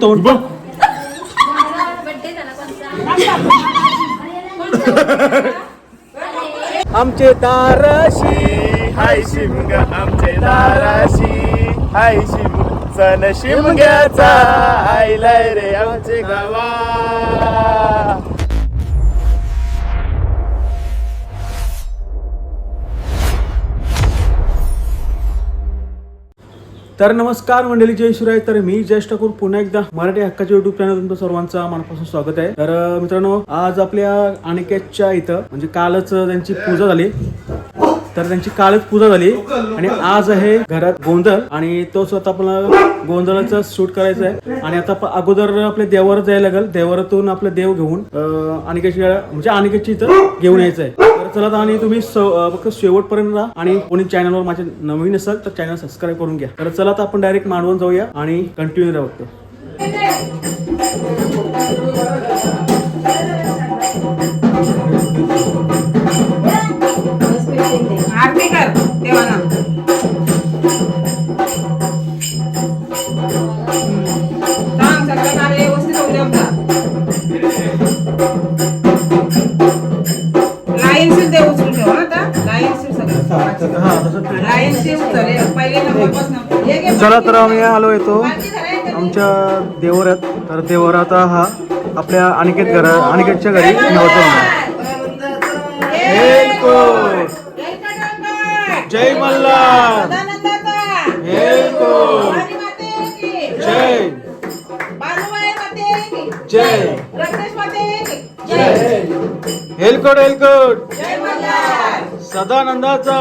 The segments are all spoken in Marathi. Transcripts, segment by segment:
तोंड आमचे दाराशी हाय शिमगा, आमचे दाराशी हाय शिम सण शिमग्याचा आयलाय रे आमचे गावा. तर नमस्कार मंडळी, जय शिवराय. तर मी जयेश ठाकूर पुन्हा एकदा मराठी हक्काच्या युट्यूब चॅनल तुमचं सर्वांचं मनापासून स्वागत आहे. तर मित्रांनो, आज आपल्या अनिकेतच्या इथं म्हणजे कालच त्यांची पूजा झाली. तर त्यांची कालच पूजा झाली आणि आज आहे घरात गोंधळ आणि तो स्वतः आपल्याला गोंधळाचं शूट करायचं आहे. आणि आता अगोदर आपल्या देवावर जायला लागेल. देवारातून आपलं देव घेऊन अनिकेतची इथं घेऊन यायचं आहे. तर चला, आणि तुम्ही फक्त शेवटपर्यंत राहा आणि कोणी चॅनलवर माझ्या नवीन असेल तर चॅनल सबस्क्राईब करून घ्या. तर चला, आता आपण डायरेक्ट मांडवून जाऊया आणि कंटिन्यू राहू. आरती कर देवाला. सांग सगळं कार्य व्यवस्थित होऊ दे. आमचा लाईन सीट दे उचलून ठेव ना. आता लाईन सीट सगळं लाईन सीट उचल पहिले नंबरपासून. चला, तर आम्ही आलो येतो आमच्या देवरात. तर देवरात हा आपल्या अनिकेतच्या घरी नव्हतं. जय मल्हार, जय जय हेलकोट हेलकोट सदानंदाचा.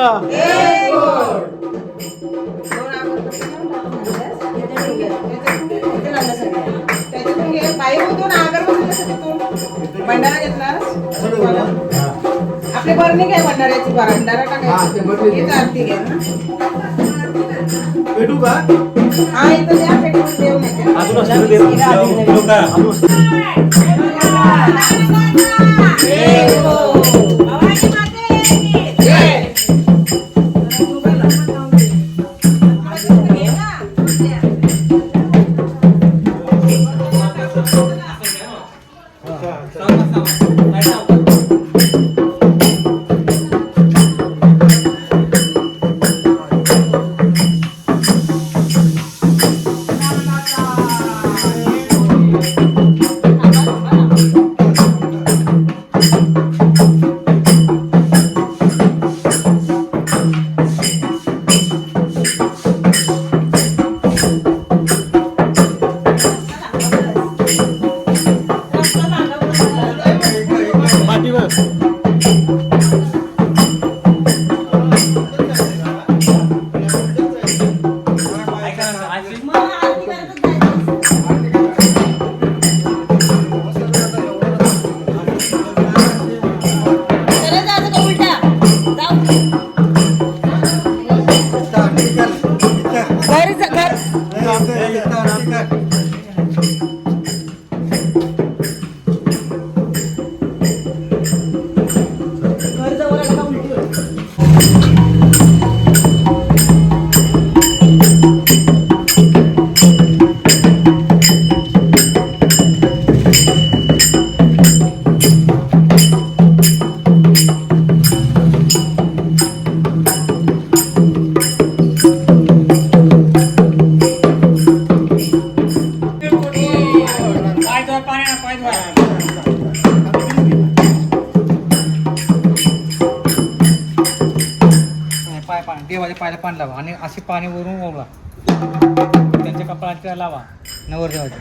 भंडारा घेतला आपली बरणी काय भंडाऱ्याची भंडारा टाकायची. आरती घे ना. हा इथं द्या पेटून देऊ देवाच्या पायाला पाणी लावा आणि असे पाणी वरून ओढा. त्यांच्या कपाळाला लावा नवरदेवाच्या.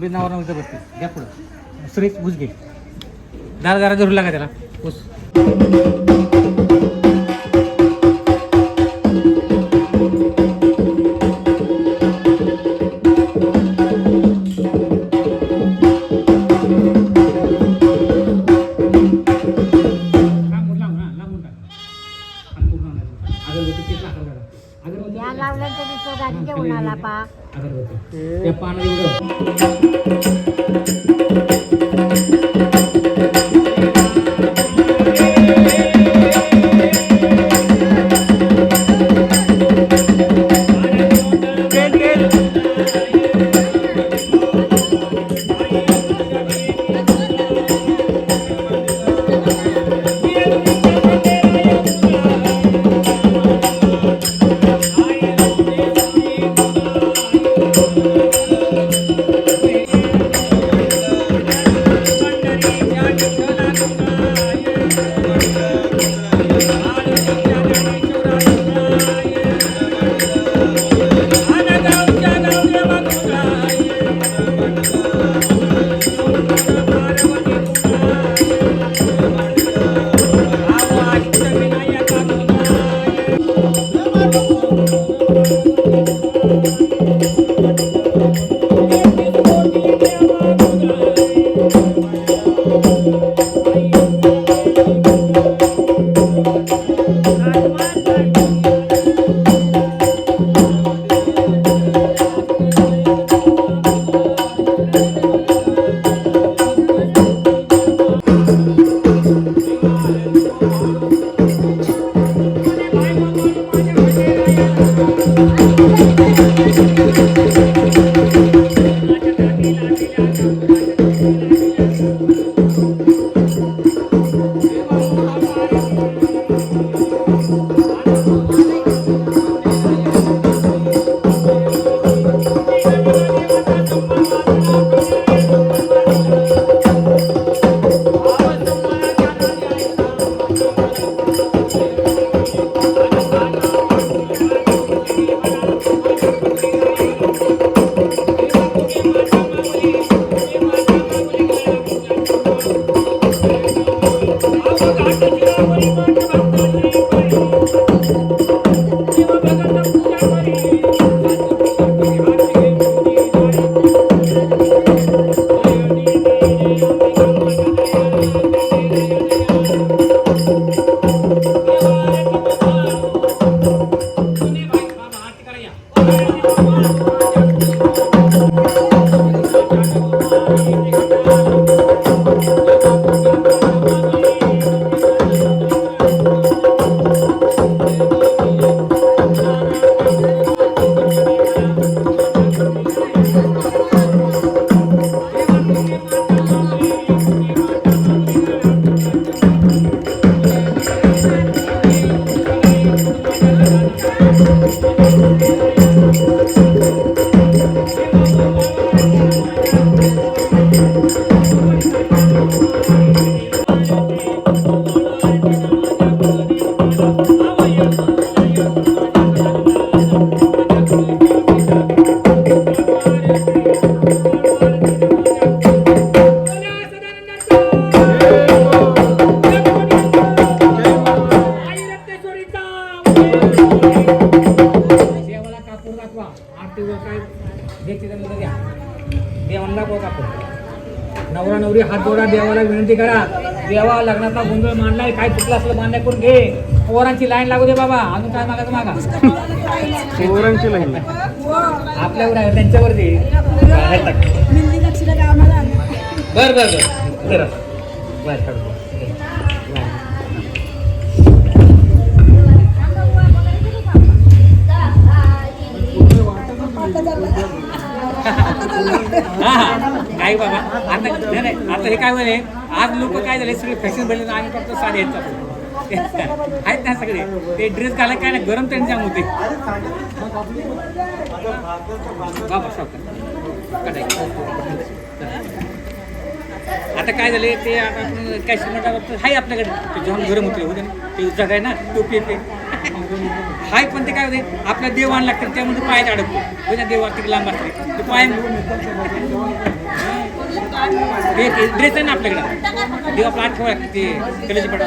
बिनावर इथं बसते घ्या पुढं सुरेश ऊस घे जरा जरा जरूर लागा त्याला ऊस या लावलं तरी तो गाडी घेऊन आला पा त्या पानं एवढं नवरा नवरी हात जोडा देवाला विनंती करा देवा लग्नाचा गोंधळ मांडलाय काय चुकलं असलं मान्य करून घे पोरांची लाईन लागू दे बाबा अजून काय मागायचं मागा पोरांची लाईन आपल्यावर आहे त्यांच्यावरती बर बर बर काय बाबा आता नाही नाही आता हे काय म्हणे आज लोक काय झाले सगळे फॅशन भेटले ना आम्ही फक्त साडी आहेत ना सगळे ते ड्रेस घालाय काय नाही गरम त्यांच्या होते बाबा आता काय झाले ते आता आपण कॅश आहे आपल्याकडे ते जेवण गरम होते ते जगाय ना टोपी येते हाय पण ते काय होते आपला देव आणला लागतं त्यामध्ये पायात अडकतो त्या देव तिकडे लांब असते ते पाय ड्रेस आहे ना आपल्याकडं देव आपला आठ ठेवा लागते ते कलेची पडा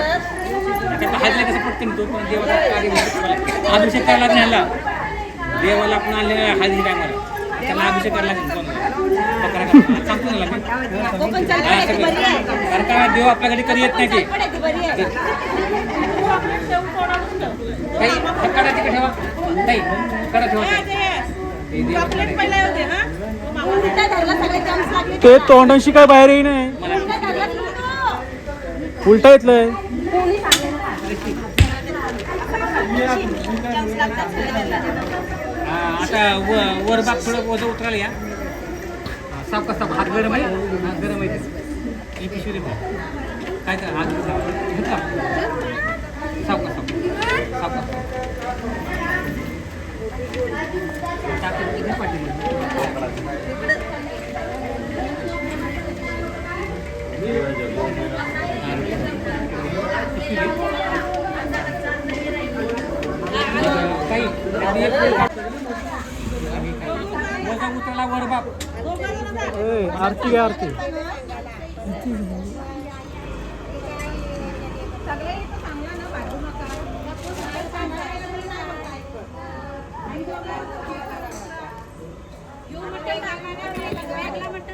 त्याचा हातला कसं पडते ना तो पण देवाला अभिषेक करायला लागेल ह्याला देवाला आपण आणलेला हळदी टायमाला त्याला अभिषेक करायला लागेल सांगतो ना लागेल कारण का देव आपल्याकडे कधी येत नाही ते काही कडा तिकडे ठेवा नाही कडा ठेवा ते तोंडांशी काय बाहेर येई नाही उलटा येतलंय आता वर बाग थोडं वजन उतरायला या साफ कसा हात गरम आहे हात गरम आहे ही पिशवी काय तर हात घेतला साफ कसा साफ कसा काही वजन उतरला वर बाप आरती घ्या आरती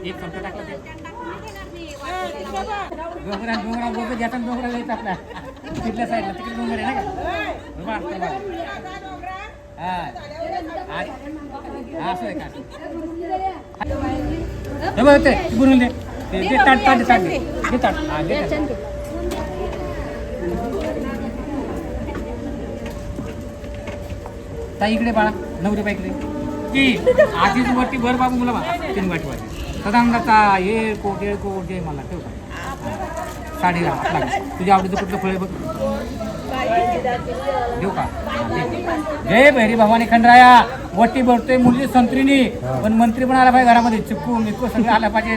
एक चमचा टाकला ते डोंगरा बोलतो ज्याचा डोंगरा जायचं आपला तिथल्या साईडला तिकडे डोंगर आहे ना का हा असं आहे का हे बघ ते बुरून दे ते ताट ताट ताट दे ताट हा दे ताई इकडे बाळा नवरी बाईकडे की आधीच वरती भर बाबू मुला बा तीन वाटी वाटी सदांगाचा येळकोट जय मला ठेव का साडी आपला तुझ्या आवडीचं कुठलं फळ बघ देऊ का जय भैरी भवानी खंडराया वटी भरतोय मुली संत्रीनी पण मंत्री पण आला पाहिजे घरामध्ये चिक्कू मिक्कू सगळं आला पाहिजे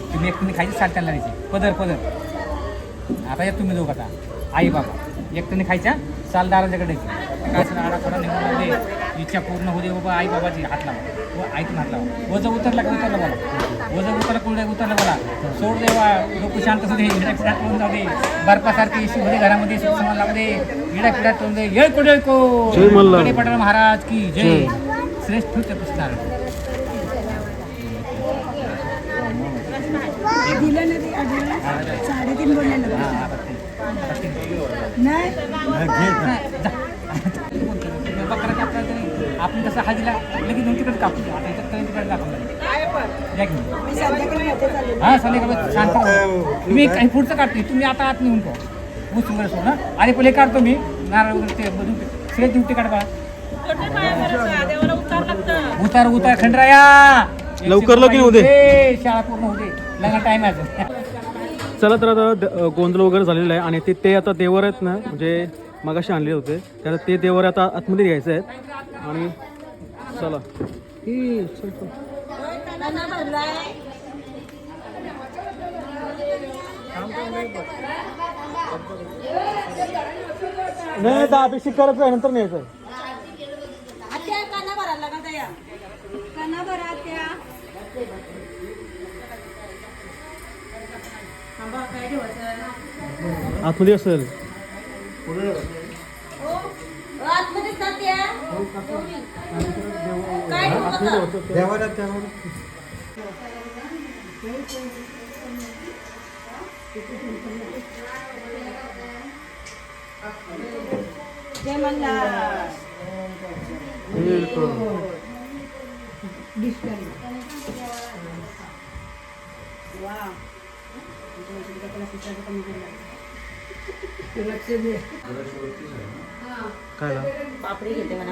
तुम्ही एकट्याने खायची साठ लावायची पदर पदर आता या तुम्ही दोघं आता आई बाबा एकट्याने खायच्या सालदारांच्याकडे काय आडाखोडा निघून दे इच्छा पूर्ण होऊ दे बाबा आई बाबाची हात लावा व ऐकून हात लावा वजन उतरला का उतरलं बोला वजन उतरला कुठे उतरलं बोला सोड देवा लोक शांत होते हिडा करून जाऊ दे बर्फासारखी इशी होते घरामध्ये सुख समाज लागू दे हिडा फिडा करून दे येळ कुठे को पटेल महाराज की जय श्रेष्ठ पुस्तकार साडेतीन बोलले आपण कसं हाजीला लगेच दोन तिकडे कापतो आता इथं तिकडे दाखवलं हा संध्याकाळी शांत तुम्ही काही पुढचं काढते तुम्ही आता आत नेऊन पाहू ऊस वगैरे सोड ना आणि पहिले काढतो मी नारळ वगैरे ते बदून सगळे ड्युटी काढ बा उतार उतार खंडराया लवकर लगीन होऊ दे. शाळा पूर्ण होऊ दे लग्न टाइम आहे चला तर आता गोंधळ वगैरे झालेलं आहे आणि ते आता देवर आहेत ना म्हणजे मगाशी आणले होते तर ते देवर आता आतमध्ये घ्यायचे आहेत आणि चला नाही आता अभिषेक करायचं आहे नंतर न्यायचं आहे आतमध्ये असेल जय मल्हार काय पापडी घेते म्हणा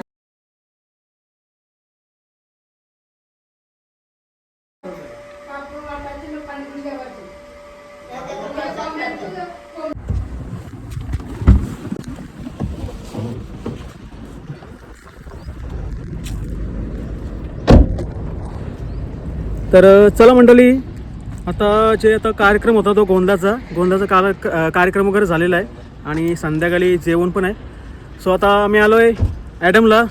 तर चला मंडळी आता कार्यक्रम होता तो गोंधाचा कार्यक्रम वगैरे झालेला आहे आणि संध्याकाळी जेवण पण आहे. सो आता आम्ही आलो आहे ॲडमला.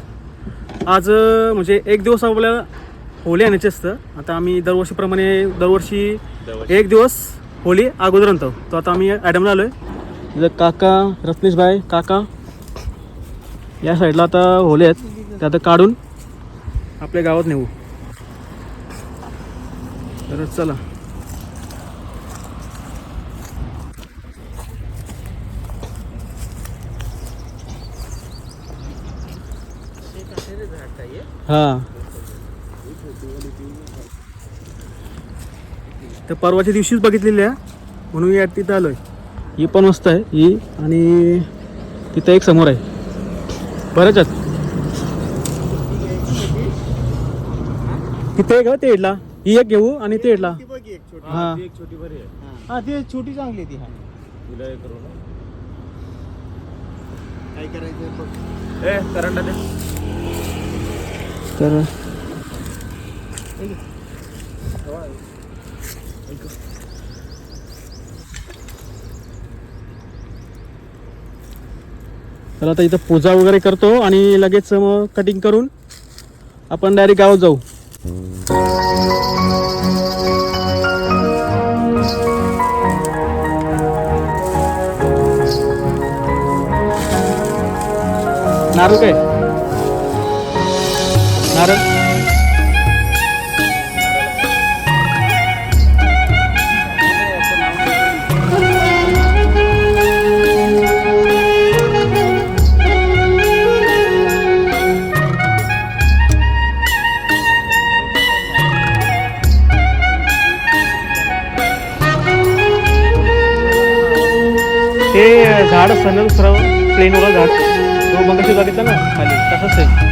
आज म्हणजे एक दिवस आपल्याला होली आणायची असतं. आता आम्ही दरवर्षी एक दिवस होली अगोदर आणतो. तो आता आम्ही ॲडमला आलो आहे. इथं काका रत्नेशभाई काका या साईडला आता होले आहेत, ते आता काढून आपल्या गावात नेऊ. तर चला. हां, तर परवाच्या दिवशीच बघितलेली आहे म्हणून या तिथं आलोय. ही पण मस्त आहे ही, आणि तिथं एक समोर आहे. बरंच आहेत तिथे एक ते इडला, ही एक घेऊ आणि ते इडला. हां हां, ती छोटी चांगली ती. हां काय करायचं करंट तर तर आता इथं पूजा वगैरे करतो आणि लगेच मग कटिंग करून आपण डायरेक्ट गावात जाऊ. नारळ काय नारळ ते झाड असतं ना दुसरं प्लेन वाला झाड, तो मग कशी बघितलं ना खाली तसंच आहे.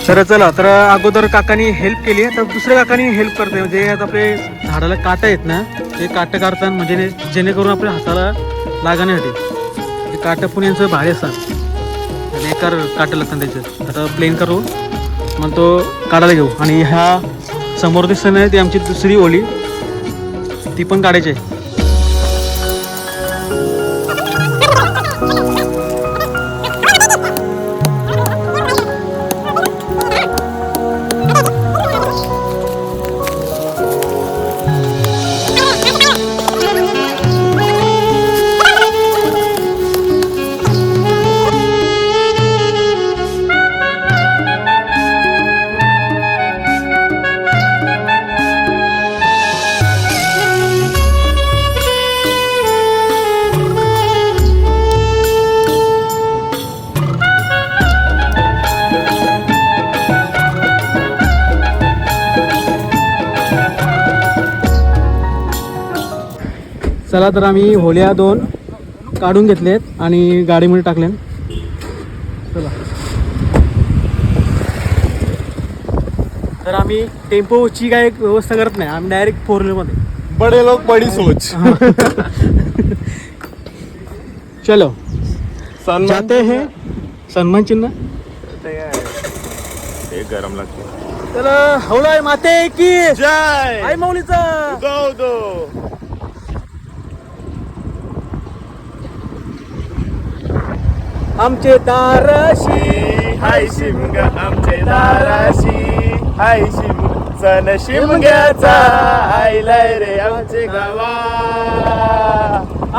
तर चला, तर अगोदर काकानी हेल्प केली, तर दुसऱ्या काकानी हेल्प करते. म्हणजे आता आपले झाडाला काटा आहेत ना, ते काटं काढतात म्हणजे जेणेकरून आपल्या हाताला लागण्यासाठी. म्हणजे काटं पण यांचं भारी असतात आणि एकार काटं लागतात त्याच्यात. आता प्लेन करू मग तो काढायला घेऊ. आणि ह्या समोर दिसतं नाही ती आमची दुसरी ओली, ती पण काढायची आहे. चला, तर आम्ही होल्या 2 काढून घेतलेत आणि गाडीमध्ये टाकले. चला, तर आम्ही टेम्पोची काय व्यवस्था करत नाही, आम्ही डायरेक्ट 4 व्हीलरमध्ये. बडे लोक बडी सोच. चलो सन्मान जाते हैं. सन्मान चिन्ह. हे गरम लागते. चला, हौलाय माते की जय आई माऊलीचा. दो आमचे दाराशी हाय शिमग आमचे दाराशी हाय शिमग सण शिमग्याचा आयलाय रे आमचे गावा.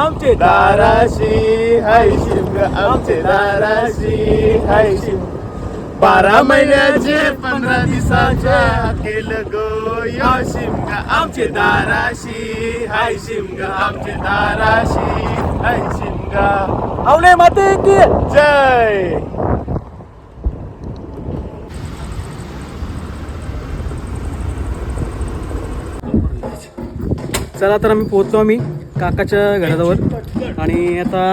आमचे दाराशी हाय शिमग आमचे दाराशी हाय शिमग 12 महिन्याचे 15 दिवसाच्या केलं गो या शिमग आमचे दाराशी हाय शिमग आमचे दाराशी हाय शिमग. हौले माते की जय. चला, तर आम्ही पोहोचलो. आम्ही काकाच्या घराजवळ आणि आता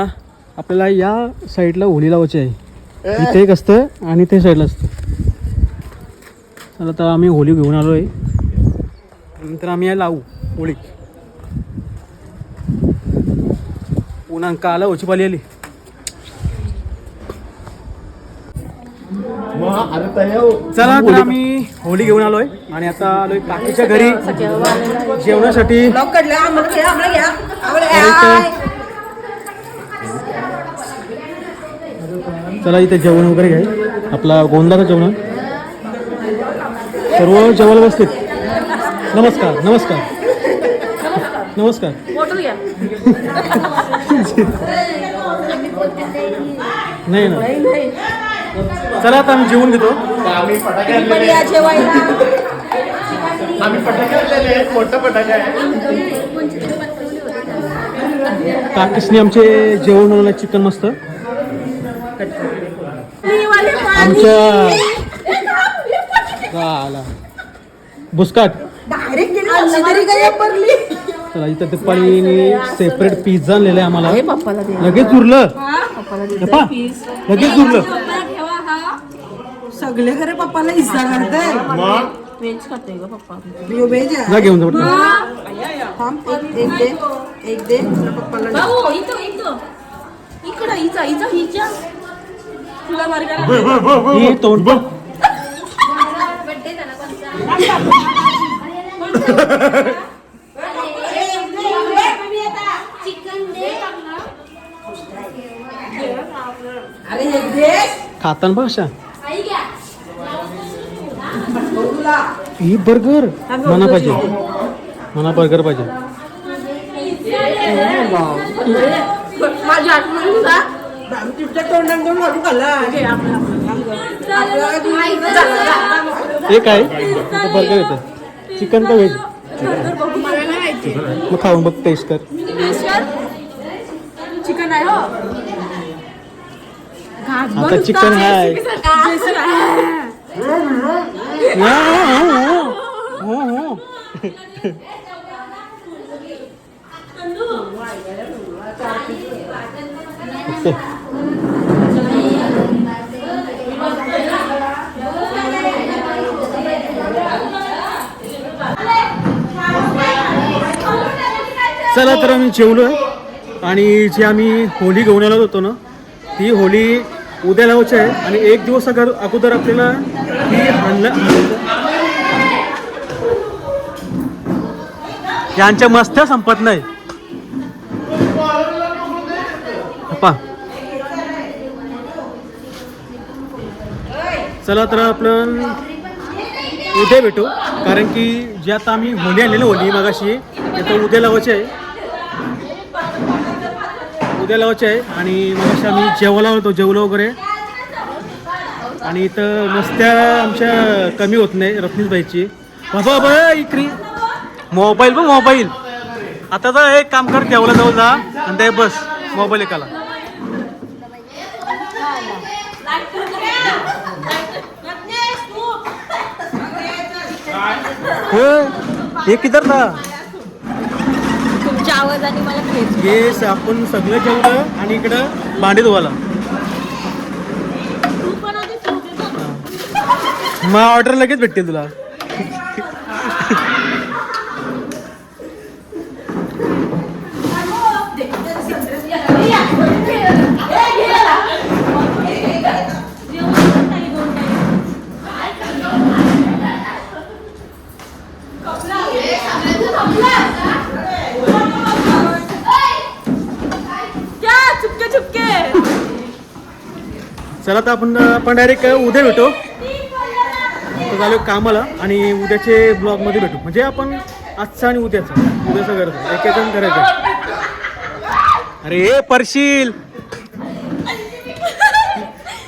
आपल्याला या साईडला होली लावायची आहे. इथे एक असतं आणि ते साईडला असतं. चला तर आम्ही होली घेऊन आलो आहे. नंतर आम्ही या लावू होळी. उन्हांक आला होची पाली आली. चला तर आम्ही होली घेऊन आलोय आणि आता आलोय काकीच्या घरी जेवणासाठी. चला इथे जेवण वगैरे घ्याय. आपला गोंदाचा जेवण सर्व जेवायला बसलेत. नमस्कार नमस्कार नमस्कार. नाही ना. चला आता आम्ही जेवून घेतो. आम्ही फटाके आणलेले मोठं फटाके आहे. काकीसने आमचे जेवण बनवलं चिकन मस्त. आमच्या बुसकाट. चला इथं ते पाळीने सेपरेट पिझ्झा आणलेला आहे आम्हाला. लगेच उरलं लगेच उरलं. सगळे घरे पप्पाला हिस्सा करताय. वेज खातोय ग पप्पा. जा घेऊन जा. एक दे पप्पाला. भाऊ इथं इकडं हिच्या तुला मार करा. हे तोंड बघ. खाताना बघ अशा. ही बर्गर मना पाहिजे. मला बर्गर पाहिजे. माझ्या तुझ्या तोंडात दोन वाटू खाल्ला. हे काय बर्गर येतं. चिकन का व्हेज. मग खाऊन बघ. टेस्ट कर. चिकन आहे हो. आता चिकन आहे. चला तर आम्ही जेवलो आणि जी आम्ही होली घेऊन आलो होतो ना ती होली उद्या लावायची आहे. आणि एक दिवस अगोदर आपल्याला ही यांच्या मस्त्या संपत नाही. चला तर आपण उद्या भेटू. कारण की जे आता आम्ही होली आणलेली होली मगाशी ते उद्या लावायची आहे. उद्या लावायची आहे. आणि मगाशी आम्ही जेवायला होतो. जेवलो वगैरे. आणि इथं मस्त्या आमच्या कमी होत नाही. रत्नीसबाईची बाबा बाबा इकडे मोबाईल बघ मोबाईल. आता तर एक काम कर जेवला जाऊ जा आणि ते बस मोबाईल एकाला. हे किधर था. तुमच्या आवाजाने मला खेच. येस आपण सगळं जेवलं आणि इकडं भांडी धुवायला. मग ऑर्डर लगेच भेटते तुला. चला तर आपण डायरेक्ट उद्या भेटू. झालो कामाला आणि उद्याचे ब्लॉग मध्ये भेटू. म्हणजे आपण आजचा आणि उद्याचं करायचं एक एक करायचं. अरे परशील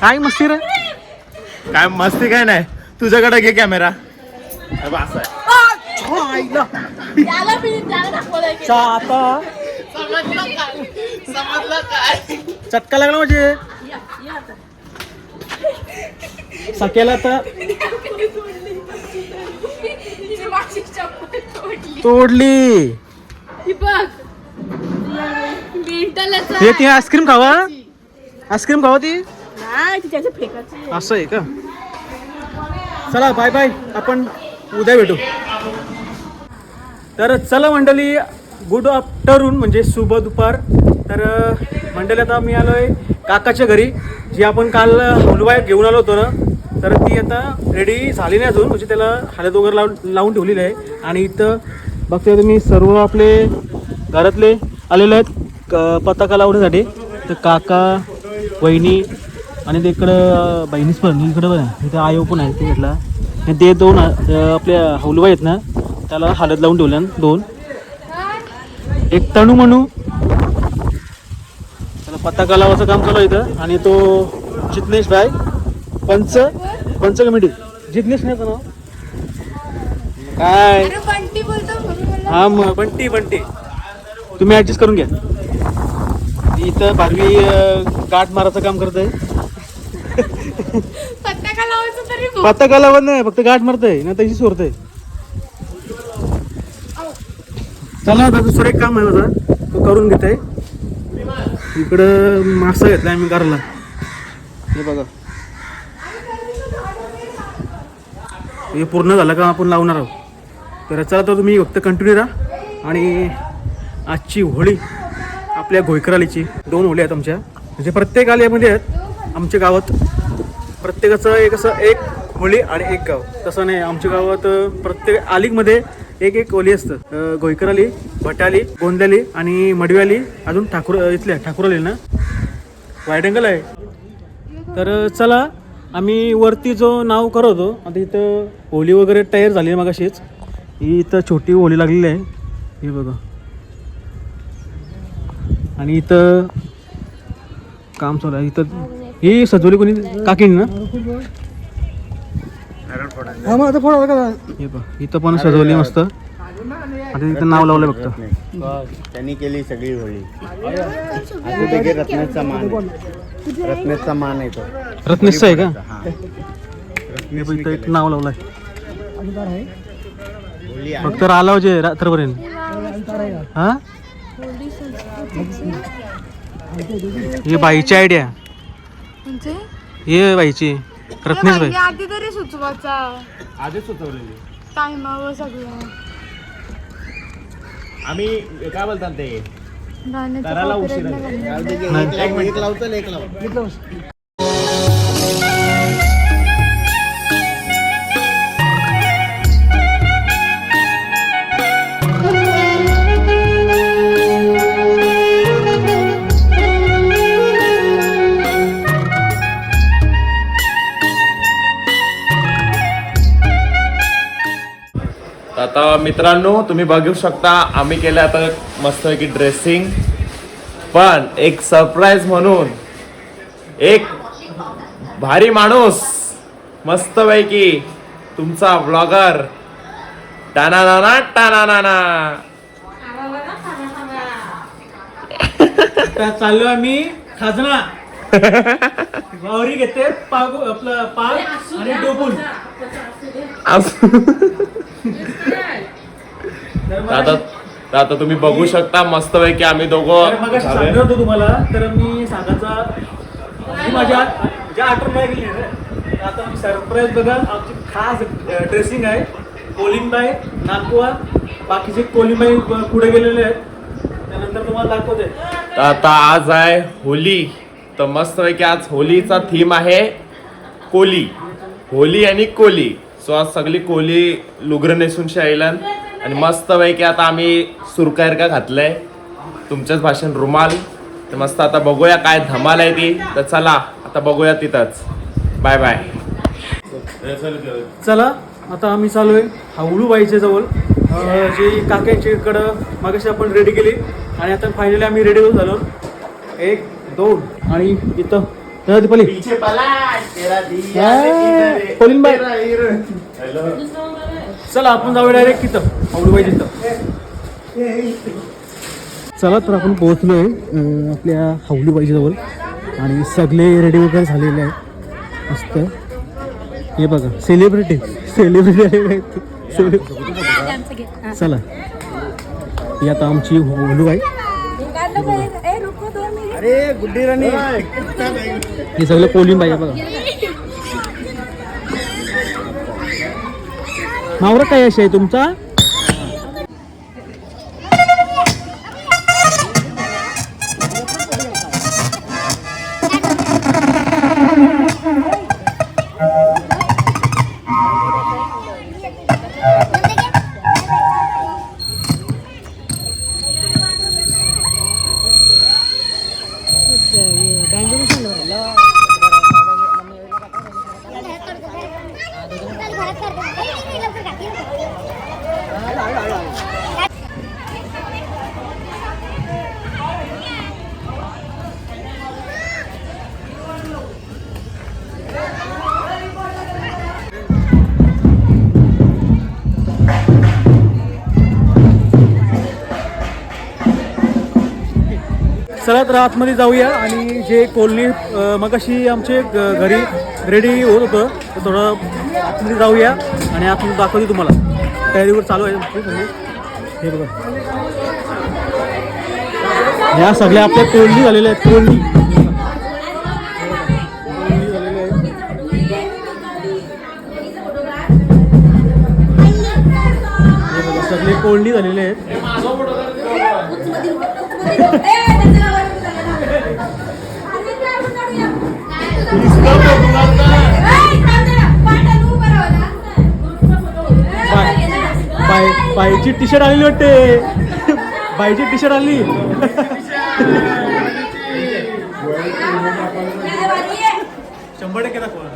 काय मस्ती रे. काय मस्ती काय नाही. तुझ्याकडे घे कॅमेरा. आता चटका लागला म्हणजे सकेला तर तोडली. ती आईस्क्रीम खावा, आईस्क्रीम खावा ती, फेकायची असं आहे का? चला बाय बाय, आपण उद्या भेटू. तर चला मंडळी, गुड आफ्टरनून म्हणजे शुभ दुपार. तर मंडळी आता मी आलो आहे काकाच्या घरी, जी आपण काल हलवा घेऊन आलो होतो ना, तर ती आता रेडी झाली नाही अजून, म्हणजे त्याला हळद वगैरे लावून ठेवलेली आहे. आणि इथं बघतोय तुम्ही सर्व आपले घरातले आलेले आहेत पताका लावण्यासाठी. तर काका, वहिनी आणि तिकडं बहिणीच पण इकडं बघा, इथं आयो पण आहे ते घेतला. आणि ते दोन आपल्या हलवा आहेत ना, त्याला हळद लावून ठेवल्या दोन. एक तणू म्हणू त्याला पताका लावायचं काम चालू आहे इथं. आणि तो जिग्नेश भाई पंच कमिटी, जिग्नेश नाही नाव काय, हा मग बंटी तुम्ही ऍडजस्ट करून घ्या. इथं भारवी गाठ मारायचं काम करत आहे. पताका लावत नाही, फक्त गाठ मारतय ना, त्याची सोडतय. चला आता दुसरं एक काम आहे माझा, तो करून घेत आहे. इकडं मासा घेतलाय आम्ही घरला, हे बघा. हे पूर्ण झालं का आपण लावणार आहोत. तर चला तर तुम्ही फक्त कंटिन्यू राहा. आणि आजची होळी आपल्या घोयकरालीची 2 होळी आहेत आमच्या, म्हणजे प्रत्येक आल्यामध्ये आहेत आमच्या गावात. प्रत्येकाचं एक असं एक होळी आणि एक गाव, तसं नाही आमच्या गावात. प्रत्येक आलीमध्ये एक होळी असतं. घोयकराली, भटाली, गोंद्याली आणि मडव्याली, अजून इथल्या ठाकूरली ना, वायडंगल आहे. तर चला आम्ही वरती जो नाव करत होतो, आता इथं होळी वगैरे तयार झाली आहे मगाशीच. ही इथं छोटी होळी लागलेली आहे, हे बघा. आणि इथं काम चालू आहे. इथं ही सजवली कोणी, काकीन ना, हे बघ इथं पण सजवली मस्त. आता इथं नाव लावलंय फक्त. त्यांनी केली सगळी होळी. रत्नाचा मान आहे तो. रत्नेशचा आहे का? हे बघ इथं एक नाव लावलंय फक्त राहिला जे रात्रपर्यंत. हा हे बाईची आयडिया, हे बाईची रत्नेश बाई. आधी तरी सुचवायचा, आधीच सुचवलेली. टायमावर सगळं. आम्ही काय बोलतात ते गाण्याचं करायला copyright उशीर नाही आहे. लागणार. एक लावतो एक लावतो. आता मित्रांनो तुम्ही बघू शकता आम्ही केलं आता मस्तपैकी ड्रेसिंग. पण एक सरप्राईज म्हणून एक भारी माणूस मस्तपैकी तुमचा ब्लॉगर टाना चाललो आम्ही खाजना वावरी घेते आपलं पाक आणि डोबून. आता तुम्ही बघू शकता मस्तपैकी आम्ही दोघं मग सांगत होतो तुम्हाला, तर मी सांगायचा माझ्या ज्या आठवण नाही गेली ना, आता मी सरप्राईज बघा आमची खास ड्रेसिंग आहे. कोलिंबाई, नागवा, बाकीचे कोलिंबाई पुढे गेलेले आहेत, त्यानंतर तुम्हाला दाखवते. तर आता आज आहे होली. तर मस्तपैकी आज होलीचा थीम आहे कोली, होली आणि कोली. सो आज सगळी कोली लुगरं नेसून शायलन. आणि मस्तपैकी आता आम्ही सुरकायरका घातलंय, तुमच्याच भाषेत रुमाल. तर मस्त आता बघूया काय धमाल आहे ती. तर चला आता बघूया तिथंच. Bye bye. चला आता आम्ही चालू आहे हावळूबाईच्या जवळ, जी काकांच्याकडं मागाशी आपण रेडी केली. आणि आता फायनली आम्ही रेडी झालो. 1, 2 आणि इथं दीपाली कोलिंबाई. चला आपण जाऊया डायरेक्ट तिथं हावळूबाई तिथं. चला तर आपण पोहोचलो आहे आपल्या हावळूबाईच्या जवळ. आणि सगळे रेडी वगैरे झालेले आहे मस्त. हे बघा सेलिब्रिटी आलेले आहेत. चला ही आता आमची होलूबाई. अरे गुड्डी राणी हे सगळं कोलिंब पाहिजे बघा. मावरा काय अशी आहे तुमचा? चला तर आतमध्ये जाऊया आणि जे कोल्ही मगाशी आमचे घरी रेडी होत होतं तर थोडं आतमध्ये जाऊया आणि आतमध्ये दाखवते तुम्हाला. तयारीवर चालू आहे सगळे. हे बघा ह्या सगळ्या आपल्या कोल्ही झालेल्या आहेत. कोल्ही झालेल्या आहेत. हे बघा सगळे कोल्ही झालेले आहेत. बाईची टी शर्ट आलेली वाटते. बाईची टी शर्ट आली. शंभर टक्के दाखवा.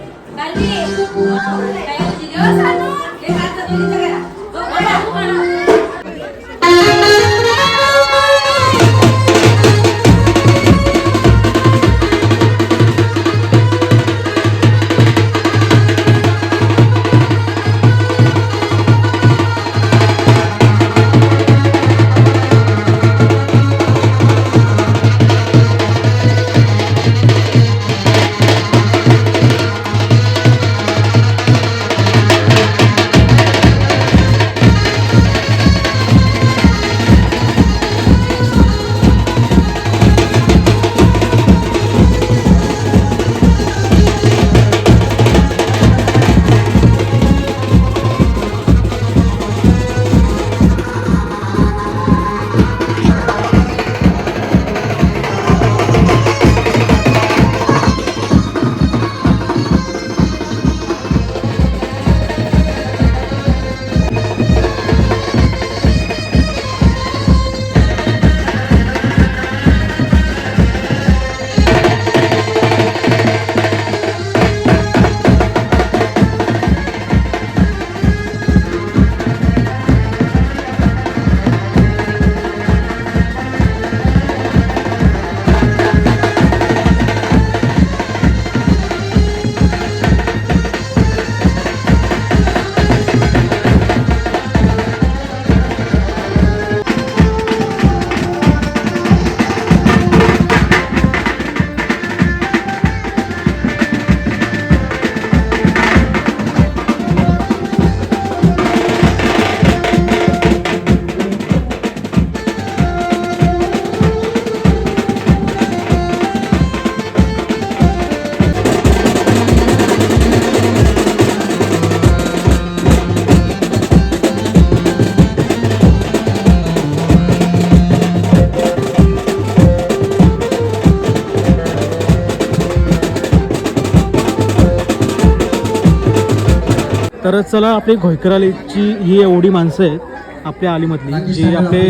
तर चला आपली घोयकर आलीची ही एवढी माणसं आहेत आपल्या आलीमधली जी आपले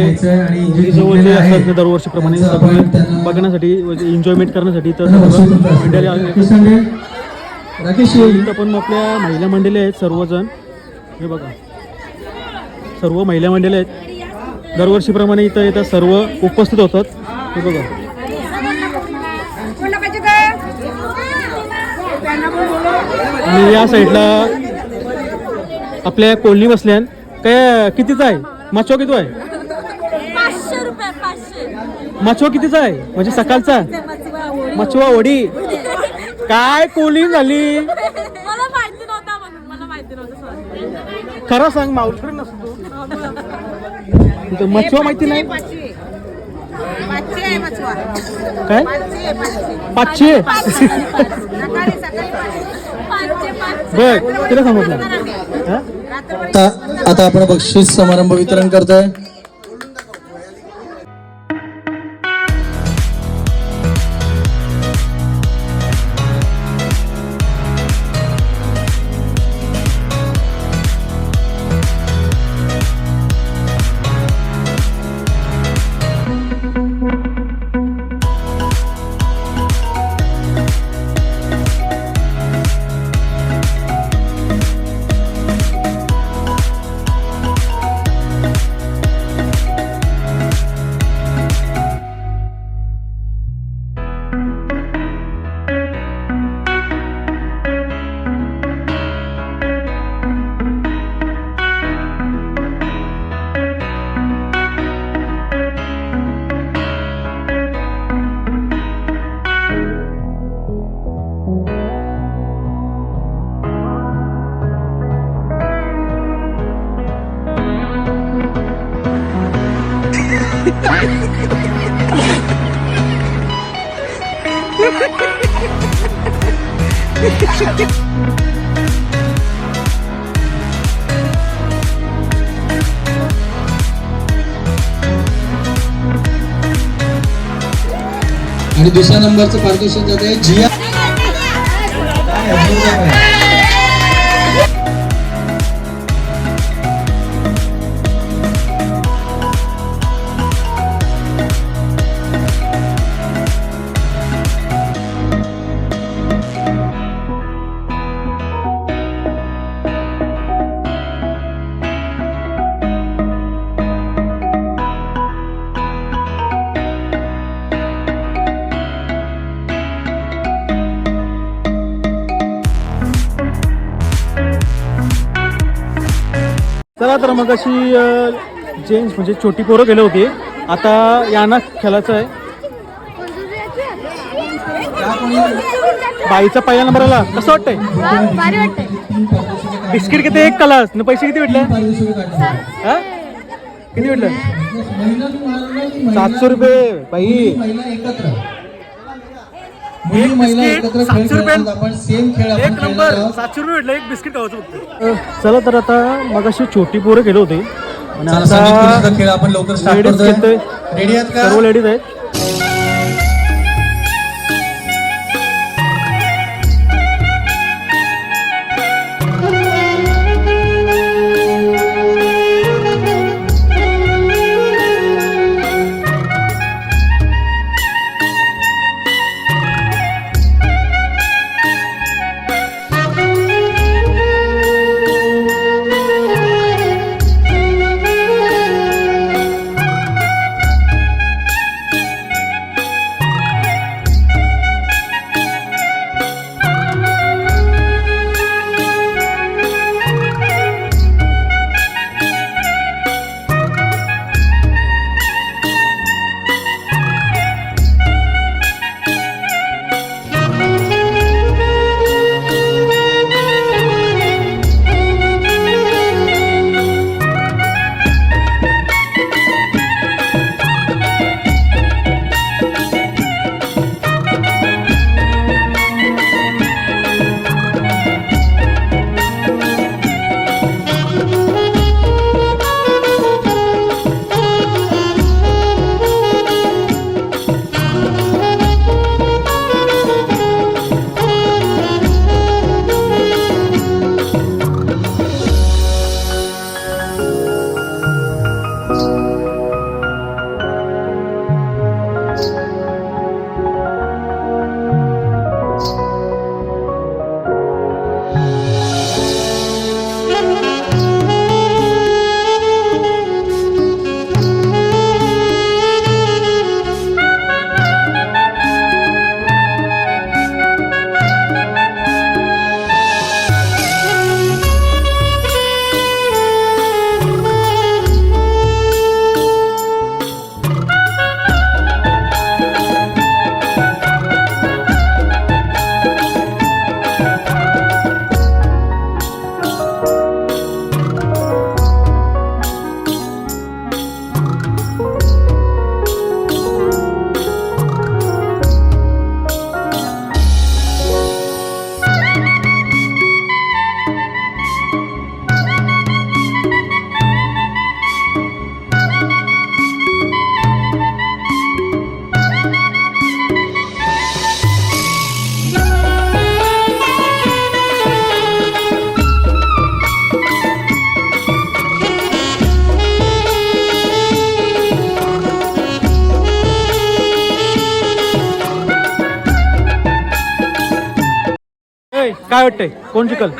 जवळचे असतात दरवर्षीप्रमाणे सगळे बघण्यासाठी एन्जॉयमेंट करण्यासाठी. तर मंडळी आले इथं पण आपल्या महिला मंडळी आहेत सर्वजण. हे बघा सर्व महिला मंडळी आहेत दरवर्षीप्रमाणे इथं येतात सर्व उपस्थित होतात. हे बघा आणि या साईडला आपल्या कोल्ही बसल्यान. काय कितीचा आहे मच्छो? किती आहे 500 रुपये 500. मच्छो कितीचा आहे म्हणजे सकाळचा मच्छवा ओढी? काय कोल्ही झाली मला माहिती नव्हता म्हणून मला माहिती नव्हतं. खरं सांग माऊलीकडे नसतो मच्छवा माहिती नाही. काय पाचशे बर तिला समजलं हा? आता आपण बक्षीस समारंभ वितरण करतोय. आणि दुसऱ्या नंबरचं पारितोषिक जाते जिया. चला तर मग अशी जेंट्स म्हणजे छोटी पोरं गेले होते. आता यांना खेळायचं आहे. बाईचा पहिला नंबर आला. कसं वाटतंय? भारी वाटतंय. बिस्किट किती एक कलास न पैसे किती भेटले हा? किती भेटले? 700 रुपये बाई. बिस्किट 700 रुपये. एक नंबर 700 रुपये भेटलं एक बिस्किट खायचं फक्त. चला तर आता मग अशी छोटी पोरं गेले होते आणि आता खेळ आपण लवकर स्टार्ट लेडीज करतोय. घेतोय. रेडी आहात का? सर्व लेडीज आहेत. होय काय वाटतंय कोण जिकल?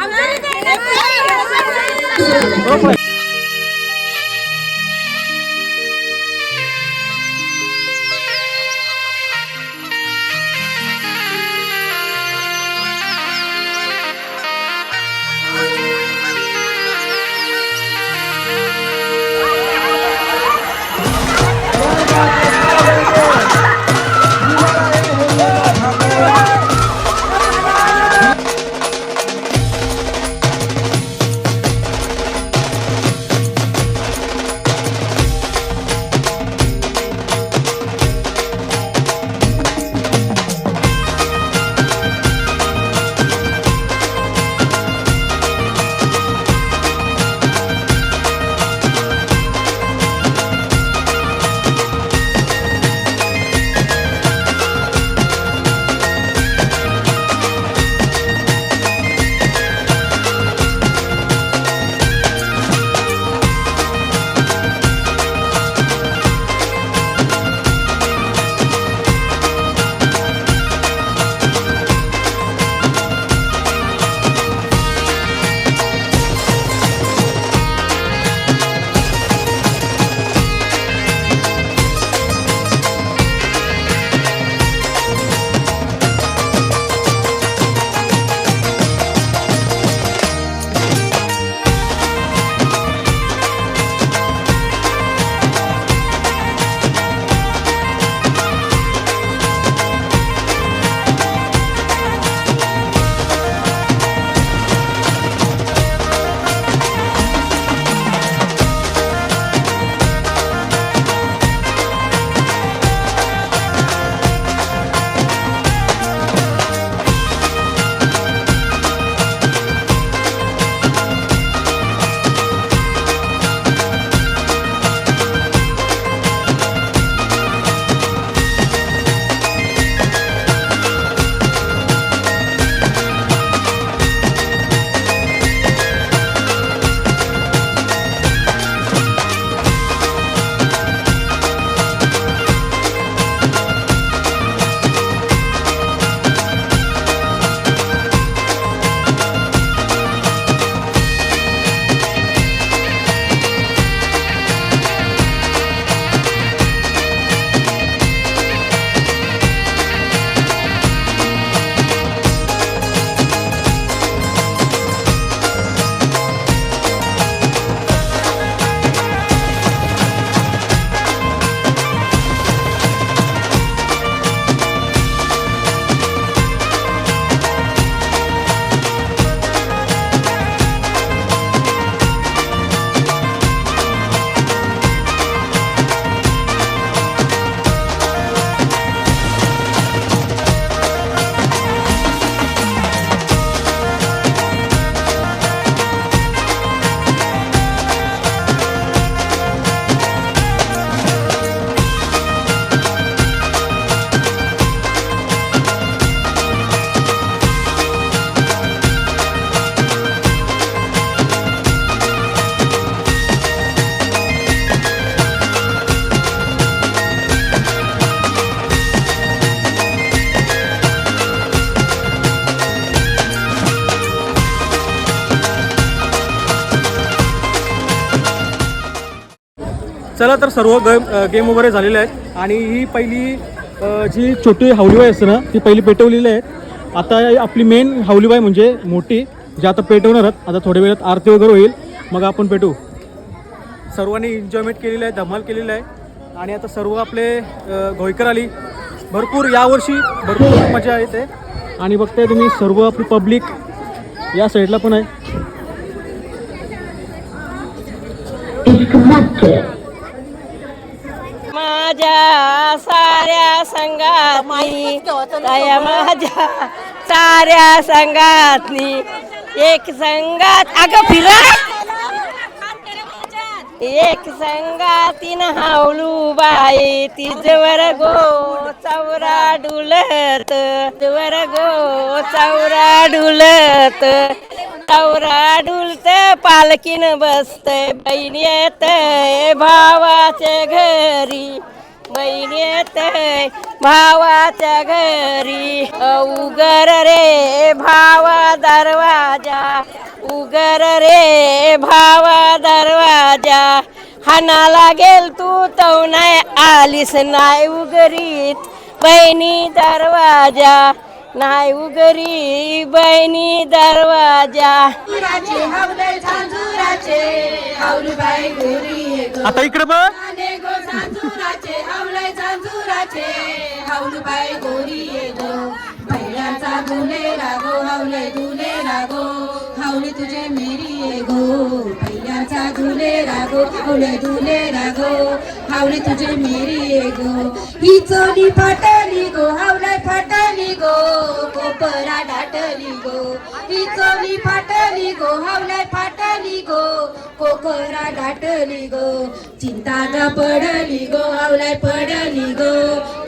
चला तर सर्व गेम वगैरे झालेले आहेत आणि ही पहिली जी छोटी हावलीबाई असते ना ती पहिली पेटवलेली आहे. आता आपली मेन हावलीबाई म्हणजे मोठी जी आता पेटवणार आहेत. आता थोड्या वेळात आरती वगैरे होईल मग आपण पेटवू. सर्वांनी एन्जॉयमेंट केलेलं आहे, धमाल केलेलं आहे आणि आता सर्व आपले घोयकर आली भरपूर यावर्षी भरपूर मजा येते आणि बघताय तुम्ही सर्व आपली पब्लिक या साईडला पण आहे. माझ्या साऱ्या संगातनी दया माझ्या साऱ्या संगातनी एक संगात अगं फिरा एक संगातीन हावलू बाई तिजवर गो चौरा डुलत तिजवर गो चौरा डुलत चौरा डुलत पालकीन बसतय बहिणी येतय भावाच्या घरी बहिणी येतय भावाच्या घरी उगर रे भावा दरवाजा उगर रे भावा दरवाजा हाना लागेल तू तो नाही आलीस नाही उगरीत बहिणी दरवाजा नाही उगरी बहिणी दरवाजा आता इकडे बघ हावले तुझे मेरी ये गो पहिल्याचा धुले रागो हावले धुले रागो हावले तुझे मेरी ये गो ही चोली फाटली गो हावले फाटली गो कोपरा दाटली गो ही चोली फाटली गो हावले फाटली गो कोपरा दाटली गो चिंता ग पडली गो हावले पडली गो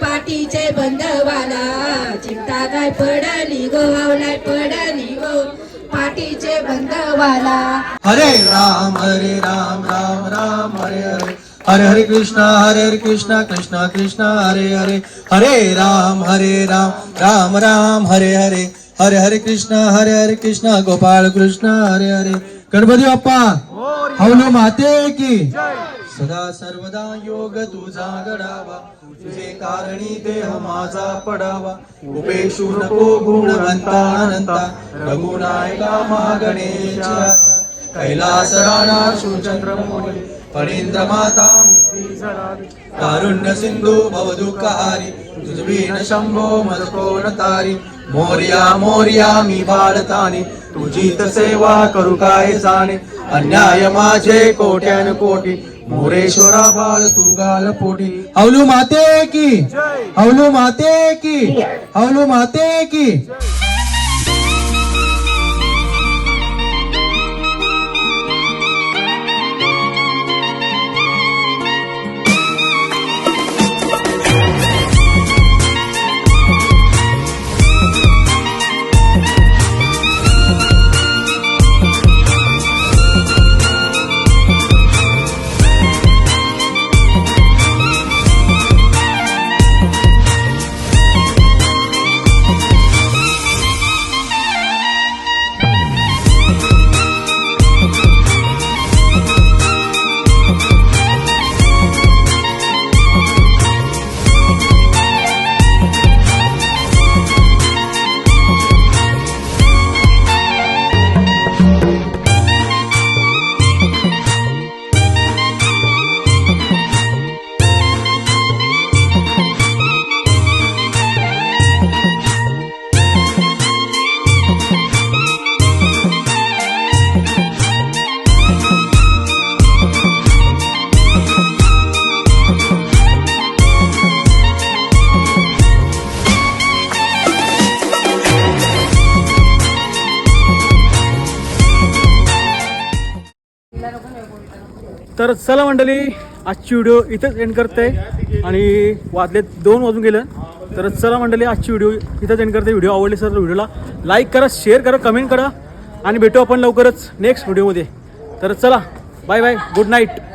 पाठीचे बंधवाला चिंता काय पडली गो हावले पडली गो पाठीचे बंधवाला हरे राम राम राम हरे हरे हरे हरे कृष्णा कृष्णा कृष्णा हरे हरे हरे राम राम राम हरे हरे हरे हरे कृष्णा गोपाळ कृष्ण हरे हरे गणपती बाप्पा हवलो माते की सदा सर्वदा योग तुझा घडावा तुझे कारणी देह माझा पडावा उपेशू नको गुणवंता अनंता रघुनायका महागणेशा कैलास राणा सुचंद्र मोनी फणींद्र माता कारुण्य सिंधू भवदुःखहारी तुझवीन शंभो मजकोन तारी मोर्या मोर्या मी बाळतानी तुझीत सेवा करू काय जाणे अन्याय माझे कोट्यान कोटी मोरेश्वरा बाळ तू गाल पोटी हवलू माते की हवलू माते की हवलू माते की तर चला मंडळी, आजची व्हिडिओ इथंच एंड करते आणि वाजले 2 वाजून गेलं. तर चला मंडळी, आजची व्हिडिओ इथंच एंड करते. व्हिडिओ आवडली तर व्हिडिओला लाईक करा, शेअर करा, कमेंट करा आणि भेटू आपण लवकरच नेक्स्ट व्हिडिओमध्ये. तर चला, बाय बाय, गुड नाईट.